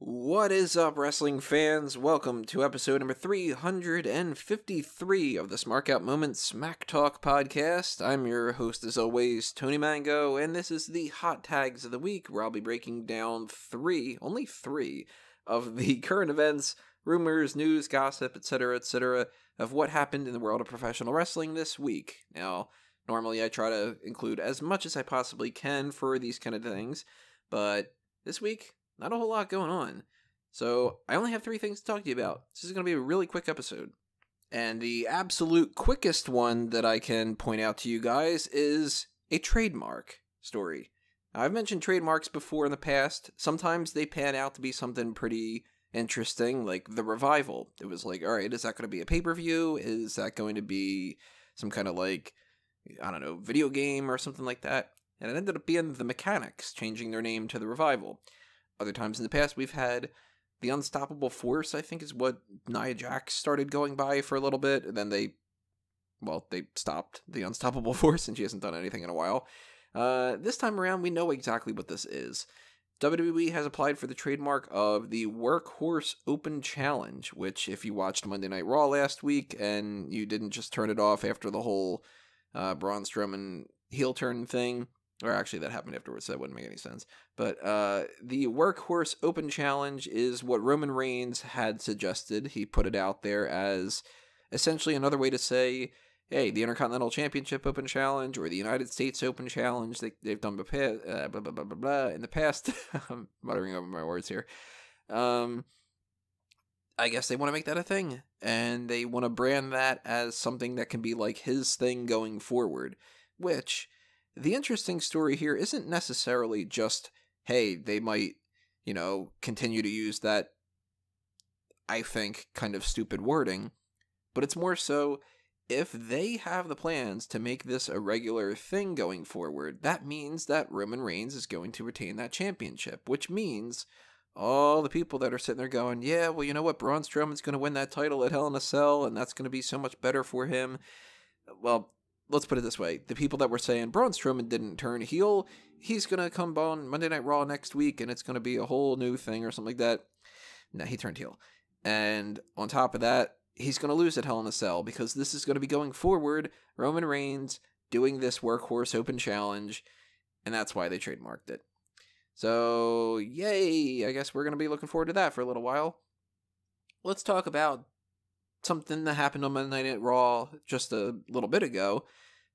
What is up, wrestling fans? Welcome to episode number 353 of the Smark Out Moment Smack Talk podcast. I'm your host, as always, Tony Mango, and this is the Hot Tags of the Week, where I'll be breaking down only three, of the current events, rumors, news, gossip, etc., of what happened in the world of professional wrestling this week. Now, normally I try to include as much as I possibly can for these kind of things, but this week, not a whole lot going on. So I only have three things to talk to you about. This is going to be a really quick episode. And the absolute quickest one that I can point out to you guys is a trademark story. Now, I've mentioned trademarks before in the past. Sometimes they pan out to be something pretty interesting, like the Revival. It was like, all right, is that going to be a pay-per-view? Is that going to be some kind of video game or something like that? And it ended up being the Mechanics, changing their name to the Revival. Other times in the past, we've had the Unstoppable Force, I think is what Nia Jax started going by for a little bit. And then they stopped the Unstoppable Force, and she hasn't done anything in a while. This time around, we know exactly what this is. WWE has applied for the trademark of the Workhorse Open Challenge, which, if you watched Monday Night Raw last week and you didn't just turn it off after the whole Braun Strowman heel turn thing, or actually, that happened afterwards, so that wouldn't make any sense. But the Workhorse Open Challenge is what Roman Reigns had suggested. He put it out there as essentially another way to say, hey, the Intercontinental Championship Open Challenge or the United States Open Challenge, they've done blah, blah, blah, blah, blah, in the past. I'm muttering over my words here. I guess they want to make that a thing, and they want to brand that as something that can be like his thing going forward, which... The interesting story here isn't necessarily just, hey, they might, continue to use that, I think, kind of stupid wording, but it's more so, if they have the plans to make this a regular thing going forward, that means that Roman Reigns is going to retain that championship, which means all the people that are sitting there going, yeah, well, you know what, Braun Strowman's going to win that title at Hell in a Cell, and that's going to be so much better for him. Well, let's put it this way. The people that were saying Braun Strowman didn't turn heel, he's going to come on Monday Night Raw next week and it's going to be a whole new thing or something like that. No, he turned heel. And on top of that, he's going to lose at Hell in a Cell because this is going to be going forward. Roman Reigns doing this Workhorse Open Challenge, and that's why they trademarked it. So, yay! I guess we're going to be looking forward to that for a little while. Let's talk about something that happened on Monday Night Raw just a little bit ago,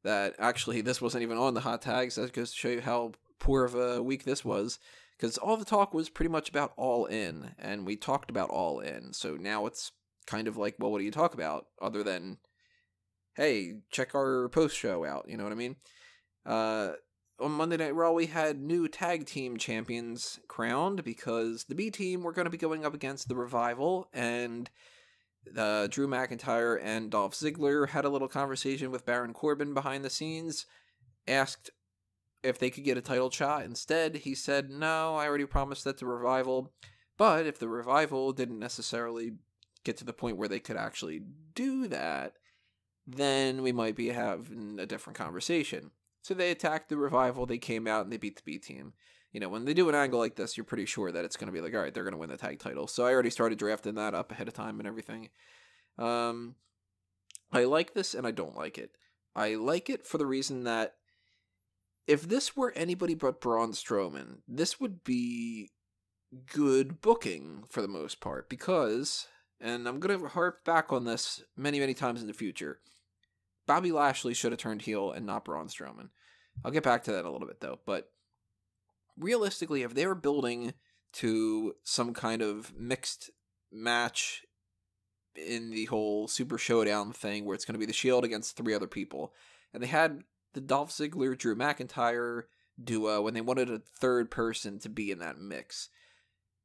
that actually this wasn't even on the hot tags. That goes to show you how poor of a week this was, because all the talk was pretty much about All In, and we talked about All In, so now it's kind of like, well, what do you talk about other than, hey, check our post show out, you know what I mean? On Monday Night Raw, we had new tag team champions crowned because the B team were going to be going up against the Revival, and Drew McIntyre and Dolph Ziggler had a little conversation with Baron Corbin behind the scenes, asked if they could get a title shot. Instead, he said, no, I already promised that to Revival, but if the Revival didn't necessarily get to the point where they could actually do that, then we might be having a different conversation. So they attacked the Revival, they came out, and they beat the B team. When they do an angle like this, you're pretty sure that it's going to be like, all right, they're going to win the tag title. So I already started drafting that up ahead of time and everything. I like this and I don't like it. I like it for the reason that if this were anybody but Braun Strowman, this would be good booking for the most part because, and I'm going to harp back on this many, many times in the future, Bobby Lashley should have turned heel and not Braun Strowman. I'll get back to that in a little bit though, but realistically, if they were building to some kind of mixed match in the whole Super Showdown thing where it's going to be the Shield against three other people, and they had the Dolph Ziggler, Drew McIntyre duo, and they wanted a third person to be in that mix,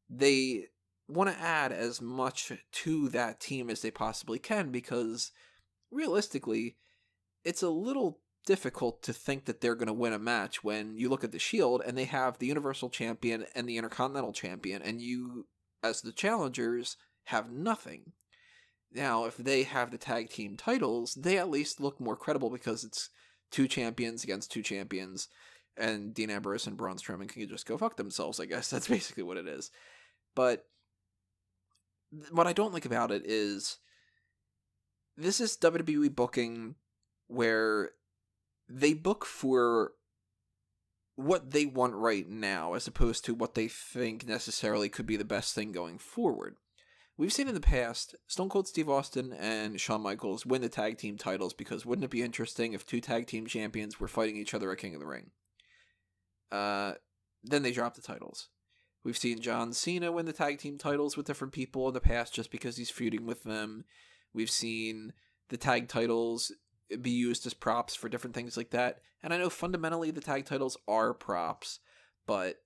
they want to add as much to that team as they possibly can because realistically, it's a little difficult to think that they're going to win a match when you look at the Shield and they have the Universal Champion and the Intercontinental Champion, and you, as the challengers, have nothing. Now, if they have the tag team titles, they at least look more credible because it's two champions against two champions, and Dean Ambrose and Braun Strowman can just go fuck themselves, I guess. That's basically what it is. But what I don't like about it is this is WWE booking where they book for what they want right now as opposed to what they think necessarily could be the best thing going forward. We've seen in the past Stone Cold Steve Austin and Shawn Michaels win the tag team titles because wouldn't it be interesting if two tag team champions were fighting each other at King of the Ring? Then they drop the titles. We've seen John Cena win the tag team titles with different people in the past just because he's feuding with them. We've seen the tag titles be used as props for different things like that. And I know fundamentally the tag titles are props, but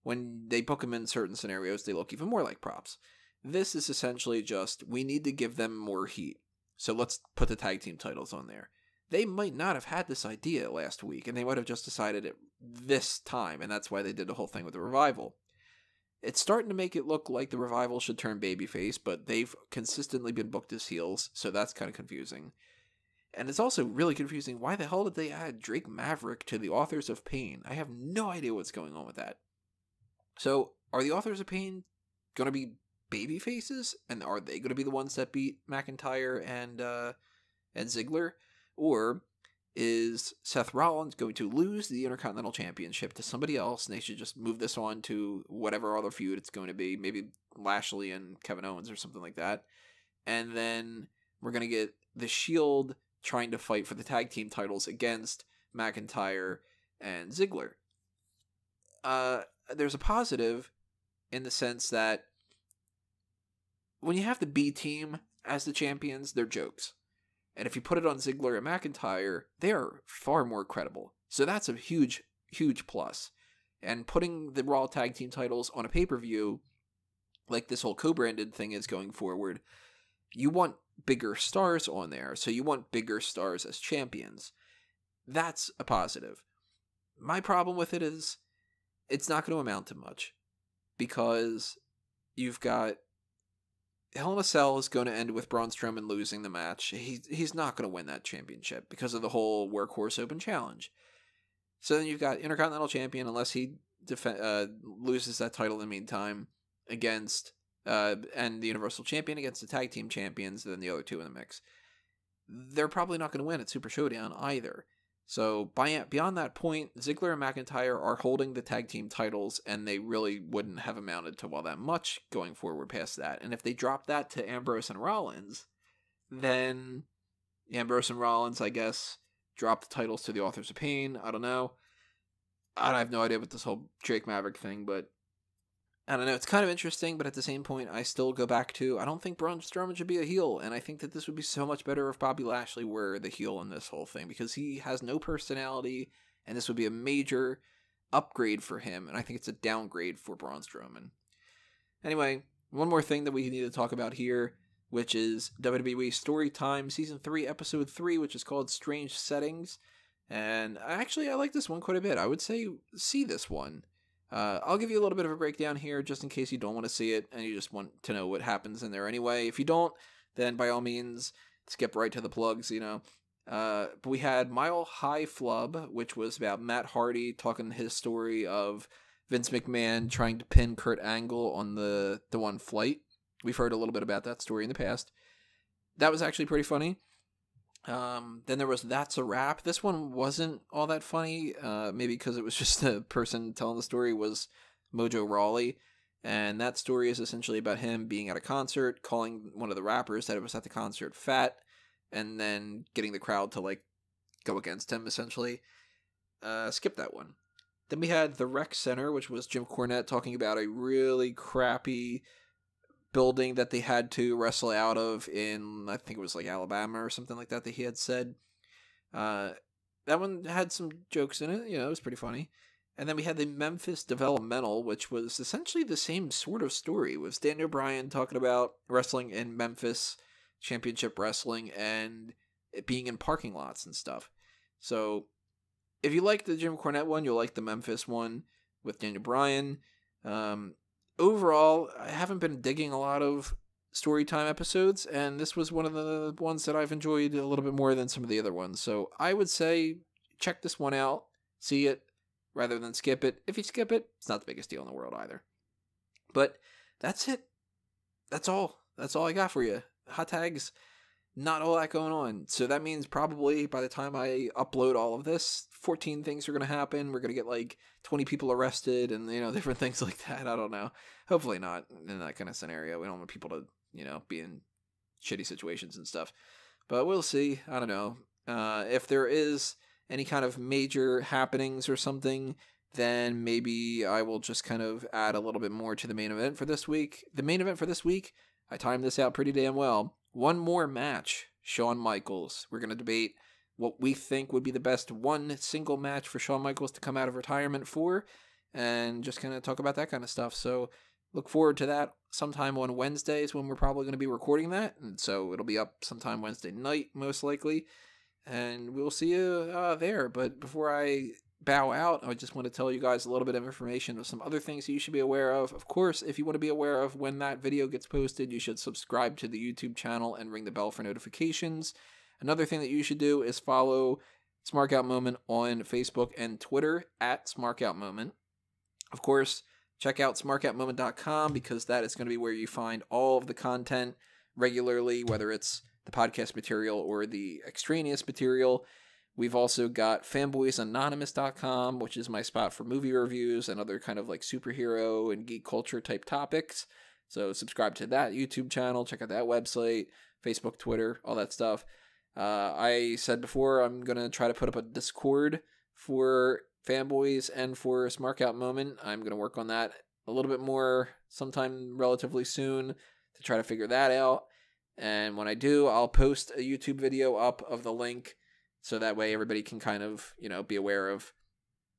when they book them in certain scenarios, they look even more like props. This is essentially just, we need to give them more heat. So let's put the tag team titles on there. They might not have had this idea last week, and they might have just decided it this time, and that's why they did the whole thing with the Revival. It's starting to make it look like the Revival should turn babyface, but they've consistently been booked as heels, so that's kind of confusing. And it's also really confusing, why the hell did they add Drake Maverick to the Authors of Pain? I have no idea what's going on with that. So, are the Authors of Pain going to be baby faces? And are they going to be the ones that beat McIntyre and Ziggler? Or is Seth Rollins going to lose the Intercontinental Championship to somebody else, and they should just move this on to whatever other feud it's going to be, maybe Lashley and Kevin Owens or something like that. And then we're going to get the Shield trying to fight for the tag team titles against McIntyre and Ziggler. There's a positive in the sense that when you have the B team as the champions, they're jokes. And if you put it on Ziggler and McIntyre, they are far more credible. So that's a huge, huge plus. And putting the Raw Tag Team titles on a pay-per-view, like this whole co-branded thing is going forward, you want bigger stars on there. So you want bigger stars as champions. That's a positive. My problem with it is it's not going to amount to much. Because you've got Hell in a Cell is going to end with Braun Strowman losing the match. He's not going to win that championship because of the whole Workhorse Open Challenge. So then you've got Intercontinental Champion, unless he loses that title in the meantime, against and the Universal Champion against the Tag Team Champions, and then the other two in the mix. They're probably not going to win at Super Showdown either. So beyond that point, Ziggler and McIntyre are holding the tag team titles, and they really wouldn't have amounted to that much going forward past that. And if they drop that to Ambrose and Rollins, then Ambrose and Rollins, I guess, drop the titles to the Authors of Pain. I don't know. I have no idea about this whole Drake Maverick thing, but I don't know. It's kind of interesting, but at the same point, I still go back to, I don't think Braun Strowman should be a heel, and I think that this would be so much better if Bobby Lashley were the heel in this whole thing, because he has no personality, and this would be a major upgrade for him, and I think it's a downgrade for Braun Strowman. Anyway, one more thing that we need to talk about here, which is WWE Story Time Season 3, Episode 3, which is called Strange Settings, and I like this one quite a bit. I would say see this one. I'll give you a little bit of a breakdown here just in case you don't want to see it and you just want to know what happens in there anyway. If you don't, then by all means, skip right to the plugs, But we had Mile High Flub, which was about Matt Hardy talking his story of Vince McMahon trying to pin Kurt Angle on the one flight. We've heard a little bit about that story in the past. That was actually pretty funny. Then there was That's a Wrap. This one wasn't all that funny, maybe because it was just the person telling the story was Mojo Rawley, and that story is essentially about him being at a concert, calling one of the rappers that was at the concert fat, and then getting the crowd to go against him, essentially. Skip that one. Then we had The Rec Center, which was Jim Cornette talking about a really crappy building that they had to wrestle out of in, I think it was Alabama or something like that he had said. That one had some jokes in it, it was pretty funny. And then we had the Memphis Developmental, which was essentially the same sort of story, with Daniel Bryan talking about wrestling in Memphis, championship wrestling, and it being in parking lots and stuff. So if you like the Jim Cornette one, you'll like the Memphis one with Daniel Bryan. Overall, I haven't been digging a lot of Storytime episodes, and this was one of the ones that I've enjoyed a little bit more than some of the other ones. So I would say check this one out, see it, rather than skip it. If you skip it, it's not the biggest deal in the world either. But that's it. That's all. That's all I got for you. Hot tags, not all that going on. So that means probably by the time I upload all of this, 14 things are going to happen. We're going to get like 20 people arrested and, different things like that. I don't know. Hopefully not in that kind of scenario. We don't want people to, be in shitty situations and stuff. But we'll see. I don't know. If there is any kind of major happenings or something, then maybe I will just kind of add a little bit more to the main event for this week. The main event for this week, I timed this out pretty damn well. One more match, Shawn Michaels. We're going to debate what we think would be the best one single match for Shawn Michaels to come out of retirement for, and just kind of talk about that kind of stuff. So look forward to that sometime on Wednesdays when we're probably going to be recording that. And so it'll be up sometime Wednesday night, most likely. And we'll see you there. But before I bow out, I just want to tell you guys a little bit of information of some other things that you should be aware of. Of course, if you want to be aware of when that video gets posted, you should subscribe to the YouTube channel and ring the bell for notifications. Another thing that you should do is follow Smark Out Moment on Facebook and Twitter at Smark Out Moment. Of course, check out smarkoutmoment.com because that is going to be where you find all of the content regularly, whether it's the podcast material or the extraneous material. We've also got fanboysanonymous.com, which is my spot for movie reviews and other kind of like superhero and geek culture type topics. So subscribe to that YouTube channel, check out that website, Facebook, Twitter, all that stuff. I said before, I'm going to try to put up a Discord for fanboys and for Smark Out Moment. I'm going to work on that a little bit more sometime relatively soon to try to figure that out. And when I do, I'll post a YouTube video up of the link so that way everybody can kind of, be aware of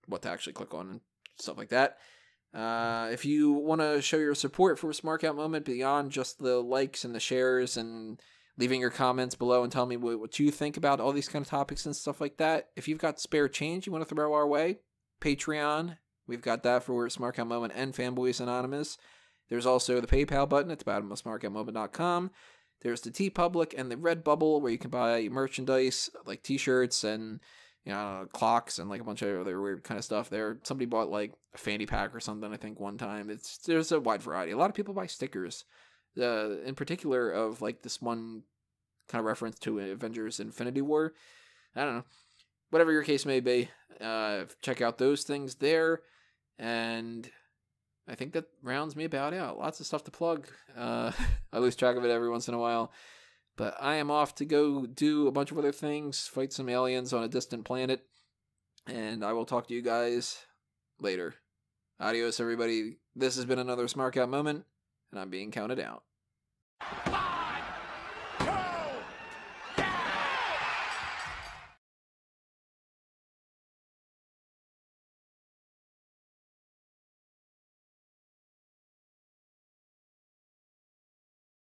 what to actually click on and stuff like that. If you want to show your support for Smark Out Moment beyond just the likes and the shares and leaving your comments below and tell me what you think about all these kind of topics and stuff like that, if you've got spare change you want to throw our way, Patreon, we've got that for Smark Out Moment and Fanboys Anonymous. There's also the PayPal button at the bottom of smarkoutmoment.com. There's the TeePublic and the Redbubble where you can buy merchandise like t-shirts and clocks and like a bunch of other weird kind of stuff there. Somebody bought like a fanny pack or something, I think, one time. There's a wide variety. A lot of people buy stickers, in particular of like this one kind of reference to Avengers Infinity War. I don't know. Whatever your case may be, check out those things there. And I think that rounds me about out. Lots of stuff to plug. I lose track of it every once in a while. But I am off to go do a bunch of other things, fight some aliens on a distant planet. And I will talk to you guys later. Adios, everybody. This has been another Smark Out Moment, and I'm being counted out.